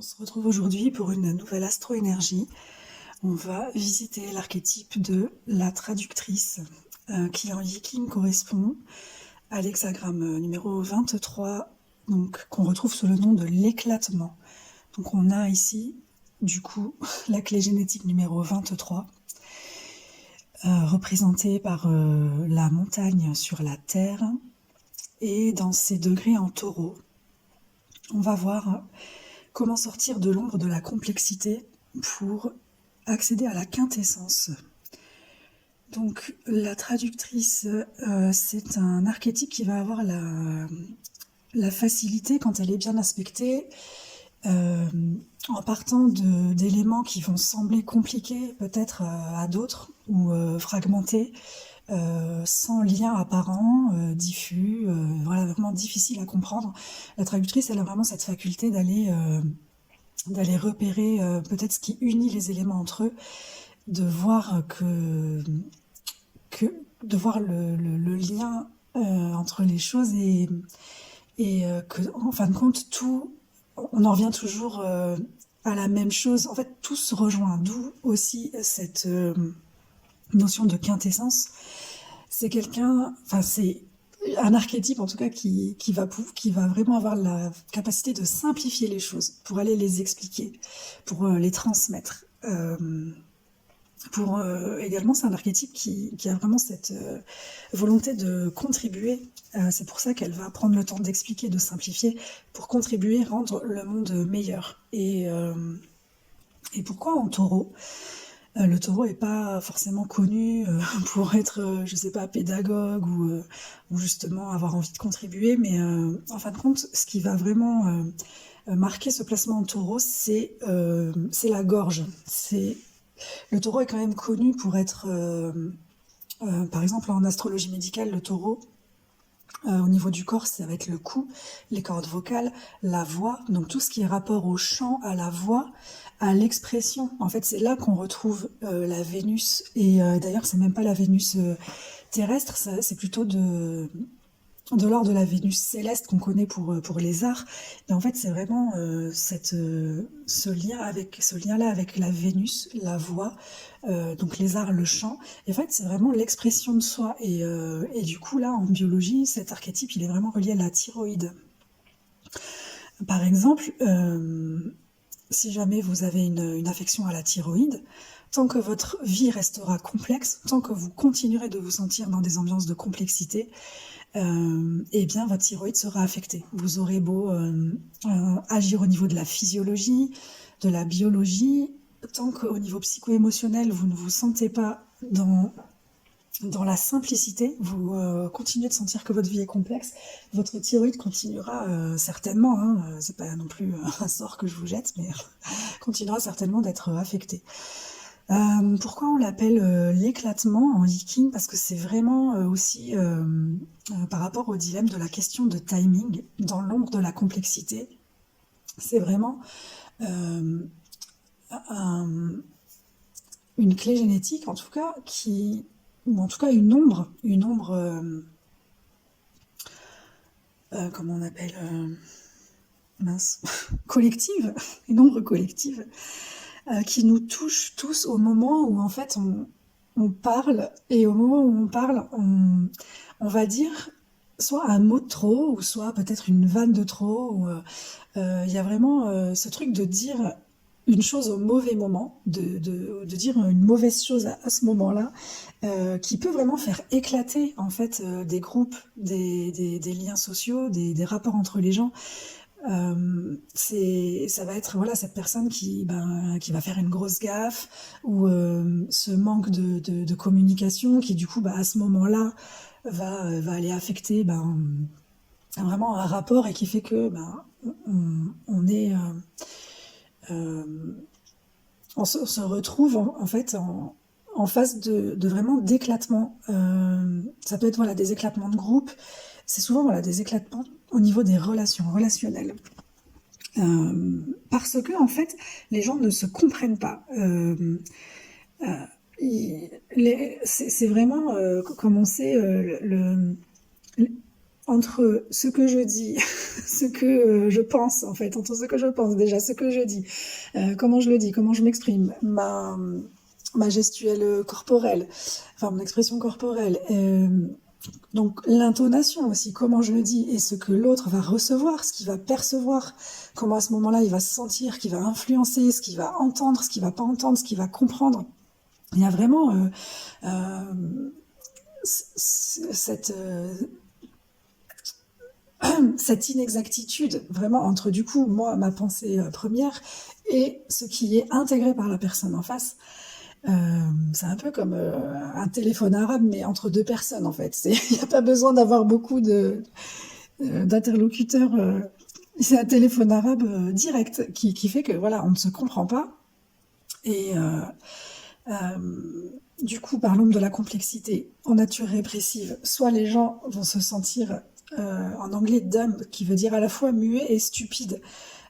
On se retrouve aujourd'hui pour une nouvelle astro-énergie. On va visiter l'archétype de la traductrice qui en Viking correspond à l'hexagramme numéro 23, donc qu'on retrouve sous le nom de l'éclatement. Donc on a ici du coup la clé génétique numéro 23 représentée par la montagne sur la terre et dans ses degrés en taureau. On va voir comment sortir de l'ombre de la complexité pour accéder à la quintessence. Donc la traductrice, c'est un archétype qui va avoir la facilité, quand elle est bien aspectée, en partant d'éléments qui vont sembler compliqués peut-être à d'autres ou fragmentés, sans lien apparent, diffus, voilà, vraiment difficile à comprendre. La traductrice, elle a vraiment cette faculté d'aller repérer peut-être ce qui unit les éléments entre eux, de voir de voir le lien entre les choses et que en fin de compte tout, on en revient toujours à la même chose. En fait, tout se rejoint. D'où aussi cette notion de quintessence. C'est un archétype en tout cas qui va vraiment avoir la capacité de simplifier les choses pour aller les expliquer, pour les transmettre. Également, c'est un archétype qui a vraiment cette volonté de contribuer. C'est pour ça qu'elle va prendre le temps d'expliquer, de simplifier, pour contribuer, rendre le monde meilleur. Et pourquoi en taureau ? Le taureau n'est pas forcément connu pour être, je sais pas, pédagogue ou justement avoir envie de contribuer, mais en fin de compte, ce qui va vraiment marquer ce placement en taureau, c'est la gorge. Le taureau est quand même connu pour être, par exemple en astrologie médicale, le taureau, au niveau du corps, ça va être le cou, les cordes vocales, la voix, donc tout ce qui est rapport au chant, à la voix, à l'expression. En fait, c'est là qu'on retrouve la Vénus, et d'ailleurs, c'est même pas la Vénus terrestre, c'est plutôt de l'ordre de la Vénus céleste qu'on connaît pour les arts. Et en fait, c'est vraiment ce lien-là avec la Vénus, la voix, donc les arts, le chant. Et en fait, c'est vraiment l'expression de soi. Et du coup, là, en biologie, cet archétype, il est vraiment relié à la thyroïde. Par exemple, si jamais vous avez une affection à la thyroïde, tant que votre vie restera complexe, tant que vous continuerez de vous sentir dans des ambiances de complexité, eh bien votre thyroïde sera affectée. Vous aurez beau agir au niveau de la physiologie, de la biologie, tant qu'au niveau psycho-émotionnel, vous ne vous sentez pas dans la simplicité, vous continuez de sentir que votre vie est complexe, votre thyroïde continuera certainement, c'est pas non plus un sort que je vous jette, mais continuera certainement d'être affectée. Pourquoi on l'appelle l'éclatement en viking ? Parce que c'est vraiment aussi par rapport au dilemme de la question de timing, dans l'ombre de la complexité. C'est vraiment une clé génétique, en tout cas, ou en tout cas une ombre comment on appelle collective, une ombre collective, qui nous touche tous au moment où en fait on parle, et au moment où on parle, on va dire soit un mot de trop, ou soit peut-être une vanne de trop. Il y a vraiment ce truc de dire une chose au mauvais moment, de dire une mauvaise chose à ce moment-là, qui peut vraiment faire éclater en fait des groupes, des liens sociaux, des rapports entre les gens. Ça va être voilà cette personne qui va faire une grosse gaffe, ou ce manque de communication qui du coup à ce moment-là va aller affecter vraiment un rapport, et qui fait que on est on se retrouve en fait en phase de vraiment d'éclatement. Ça peut être voilà des éclatements de groupe, c'est souvent voilà des éclatements au niveau des relations relationnelles. Parce que en fait, les gens ne se comprennent pas. C'est vraiment, comme on sait, entre ce que je dis, ce que je pense, en fait, entre ce que je pense déjà, ce que je dis, comment je le dis, comment je m'exprime, ma gestuelle corporelle, enfin mon expression corporelle, donc l'intonation aussi, comment je le dis, et ce que l'autre va recevoir, ce qu'il va percevoir, comment à ce moment-là il va se sentir, qui va influencer, ce qu'il va entendre, ce qu'il va pas entendre, ce qu'il va comprendre. Il y a vraiment cette, cette inexactitude vraiment entre du coup moi ma pensée première et ce qui est intégré par la personne en face. C'est un peu comme un téléphone arabe mais entre deux personnes en fait. Il n'y a pas besoin d'avoir beaucoup d'interlocuteurs. C'est un téléphone arabe direct qui fait que voilà on ne se comprend pas. Et du coup, parlons de la complexité. En nature répressive, soit les gens vont se sentir, en anglais, dumb, qui veut dire à la fois muet et stupide.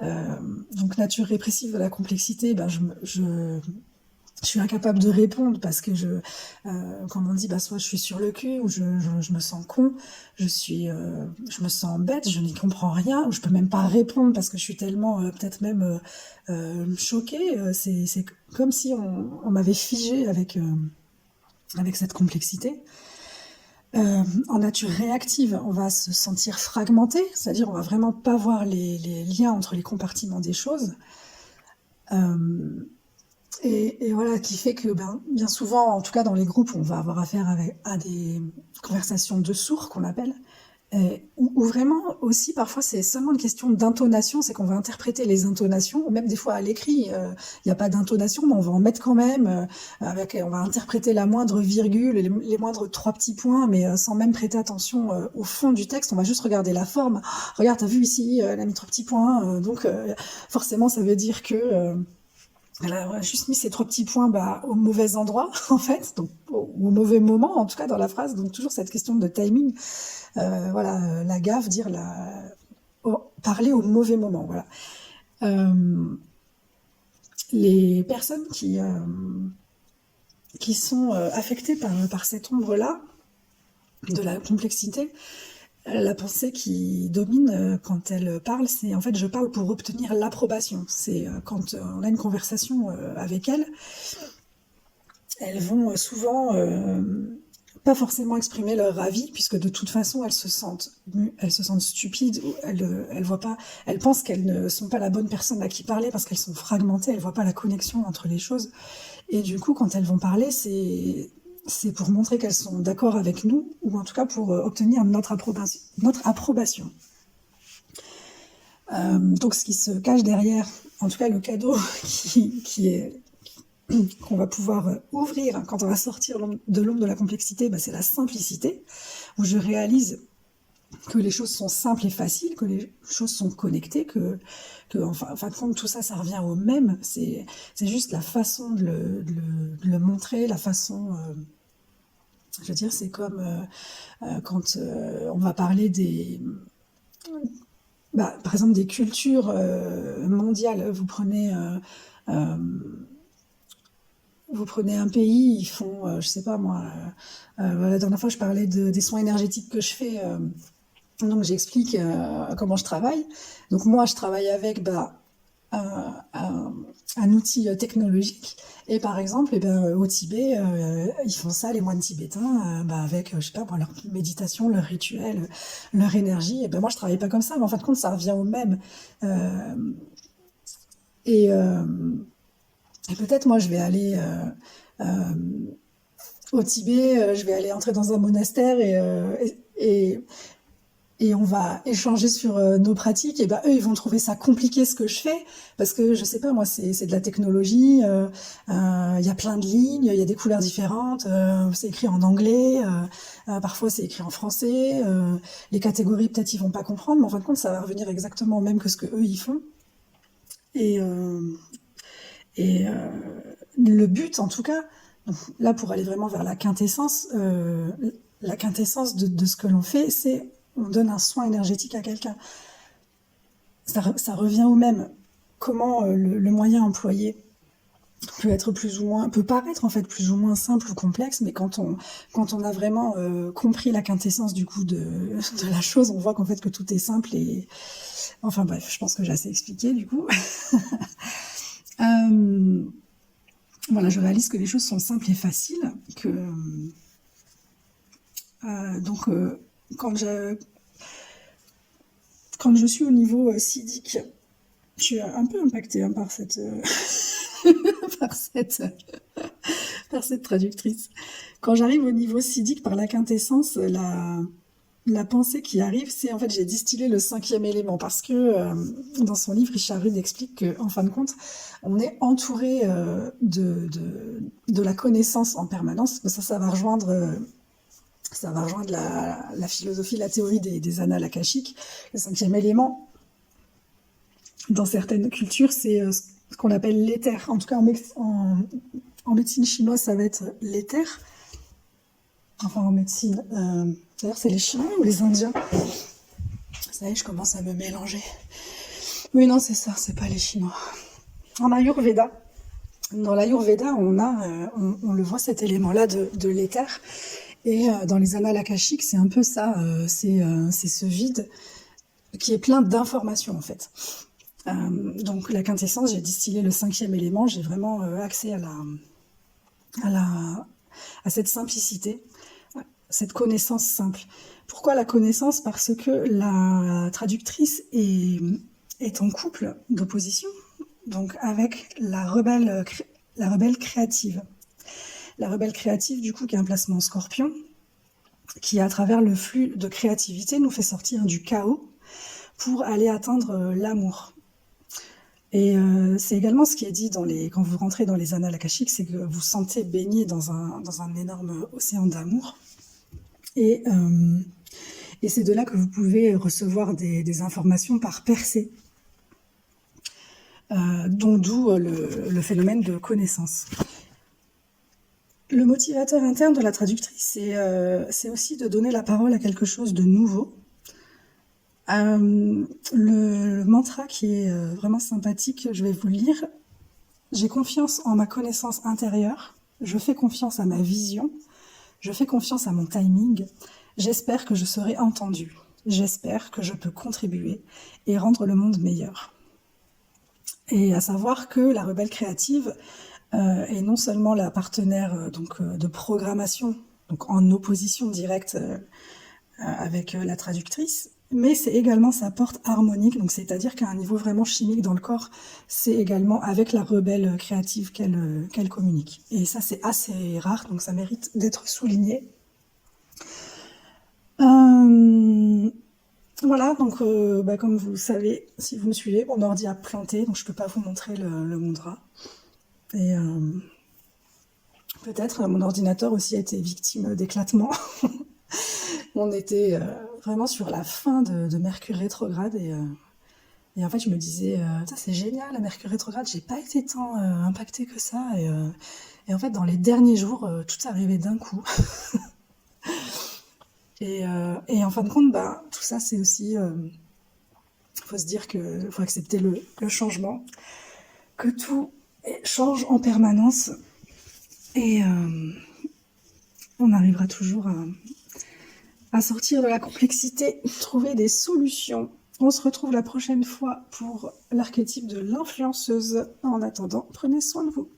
Euh, donc, nature répressive de la complexité, ben, je suis incapable de répondre parce que comme on dit, bah, soit je suis sur le cul, ou je me sens con, je me sens bête, je n'y comprends rien, ou je peux même pas répondre parce que je suis tellement, peut-être même choquée. C'est comme si on m'avait figée avec cette complexité. En nature réactive, on va se sentir fragmenté, c'est-à-dire on va vraiment pas voir les liens entre les compartiments des choses. Euh, et voilà, qui fait que bien souvent, en tout cas dans les groupes, on va avoir affaire à des conversations de sourds qu'on appelle, où vraiment aussi parfois c'est seulement une question d'intonation, c'est qu'on va interpréter les intonations, ou même des fois à l'écrit, il n'y a pas d'intonation, mais on va en mettre quand même, on va interpréter la moindre virgule, les moindres trois petits points, mais sans même prêter attention au fond du texte, on va juste regarder la forme. Oh, regarde, t'as vu ici, elle a mis trois petits points, donc forcément ça veut dire que... elle a juste mis ces trois petits points au mauvais endroit, en fait, donc au mauvais moment, en tout cas dans la phrase. Donc toujours cette question de timing. Voilà, la gaffe, parler au mauvais moment. Voilà. Les personnes qui sont affectées par cette ombre-là, de la complexité, la pensée qui domine quand elle parle, c'est en fait je parle pour obtenir l'approbation. C'est quand on a une conversation avec elles, elles vont souvent pas forcément exprimer leur avis, puisque de toute façon elles se sentent stupides, ou elles voient pas, elles pensent qu'elles ne sont pas la bonne personne à qui parler parce qu'elles sont fragmentées, elles voient pas la connexion entre les choses. Et du coup, quand elles vont parler, c'est pour montrer qu'elles sont d'accord avec nous, ou en tout cas pour obtenir notre approbation. Donc ce qui se cache derrière, en tout cas le cadeau qu'on va pouvoir ouvrir quand on va sortir de l'ombre de la complexité, c'est la simplicité, où je réalise que les choses sont simples et faciles, que les choses sont connectées, que en fin de compte, tout ça, ça revient au même. C'est juste la façon de le montrer, la façon... je veux dire, c'est comme quand on va parler par exemple, des cultures mondiales. Vous prenez un pays, ils font, je sais pas moi, la dernière fois je parlais des soins énergétiques que je fais, donc j'explique comment je travaille. Donc moi je travaille avec un outil technologique, et par exemple au Tibet, ils font ça, les moines tibétains, avec je sais pas moi, leur méditation, leur rituel, leur énergie. Et moi je travaille pas comme ça, mais en fin de compte ça revient au même. Euh, et, euh, et peut-être moi je vais aller au Tibet, je vais aller entrer dans un monastère et on va échanger sur nos pratiques. Et eux, ils vont trouver ça compliqué ce que je fais, parce que je sais pas, moi, c'est de la technologie. Il y a plein de lignes, il y a des couleurs différentes. C'est écrit en anglais, parfois c'est écrit en français. Les catégories, peut-être, ils vont pas comprendre, mais en fin de compte, ça va revenir exactement au même que ce que eux ils font. Et, euh, et le but, en tout cas, donc là pour aller vraiment vers la quintessence de ce que l'on fait, c'est on donne un soin énergétique à quelqu'un. Ça revient au même. Comment le moyen employé peut paraître en fait plus ou moins simple ou complexe, mais quand on a vraiment compris la quintessence du coup de la chose, on voit qu'en fait que tout est simple et enfin bref, je pense que j'ai assez expliqué du coup. Voilà, je réalise que les choses sont simples et faciles, que donc quand je quand je suis au niveau siddhique, je suis un peu impactée hein, par cette par cette par cette traductrice. Quand j'arrive au niveau siddhique par la quintessence, la pensée qui arrive, c'est en fait j'ai distillé le cinquième élément parce que dans son livre, Richard Rudd explique qu'en fin de compte, on est entouré de la connaissance en permanence. Ça va rejoindre la philosophie, la théorie des annales akashiques. Le cinquième élément, dans certaines cultures, c'est ce qu'on appelle l'éther. En tout cas, en médecine chinoise, ça va être l'éther. Enfin, en médecine. D'ailleurs, c'est les Chinois ou les Indiens? Ça y est, je commence à me mélanger. Oui, non, c'est ça, c'est pas les Chinois. En Ayurveda. Dans l'Ayurveda, on le voit cet élément-là de l'éther. Et dans les annales akashiques, c'est un peu ça. C'est ce vide qui est plein d'informations, en fait. Donc, la quintessence, j'ai distillé le cinquième élément. J'ai vraiment accès à cette simplicité, cette connaissance simple. Pourquoi la connaissance? Parce que la traductrice est en couple d'opposition, donc avec la rebelle créative. La rebelle créative, du coup, qui a un placement en Scorpion, qui, à travers le flux de créativité, nous fait sortir du chaos pour aller atteindre l'amour. Et c'est également ce qui est dit quand vous rentrez dans les annales akashiques, c'est que vous sentez baigné dans un énorme océan d'amour. Et c'est de là que vous pouvez recevoir des informations par percée, d'où le phénomène de connaissance. Le motivateur interne de la traductrice, c'est aussi de donner la parole à quelque chose de nouveau. Le mantra qui est vraiment sympathique, je vais vous le lire. J'ai confiance en ma connaissance intérieure, je fais confiance à ma vision, je fais confiance à mon timing, j'espère que je serai entendue, j'espère que je peux contribuer et rendre le monde meilleur. Et à savoir que la rebelle créative est non seulement la partenaire de programmation, donc en opposition directe avec la traductrice, mais c'est également sa porte harmonique, donc c'est-à-dire qu'à un niveau vraiment chimique dans le corps, c'est également avec la rebelle créative qu'elle communique. Et ça, c'est assez rare, donc ça mérite d'être souligné. Voilà, donc comme vous le savez, si vous me suivez, mon ordi a planté, donc je peux pas vous montrer le mandra. Et peut-être mon ordinateur aussi a été victime d'éclatement. On était vraiment sur la fin de Mercure rétrograde et en fait je me disais c'est génial la Mercure rétrograde, j'ai pas été tant impactée que ça et en fait dans les derniers jours tout est arrivé d'un coup. et en fin de compte tout ça c'est aussi faut se dire que faut accepter le changement, que tout change en permanence et on arrivera toujours à sortir de la complexité, trouver des solutions. On se retrouve la prochaine fois pour l'archétype de l'influenceuse. En attendant, prenez soin de vous.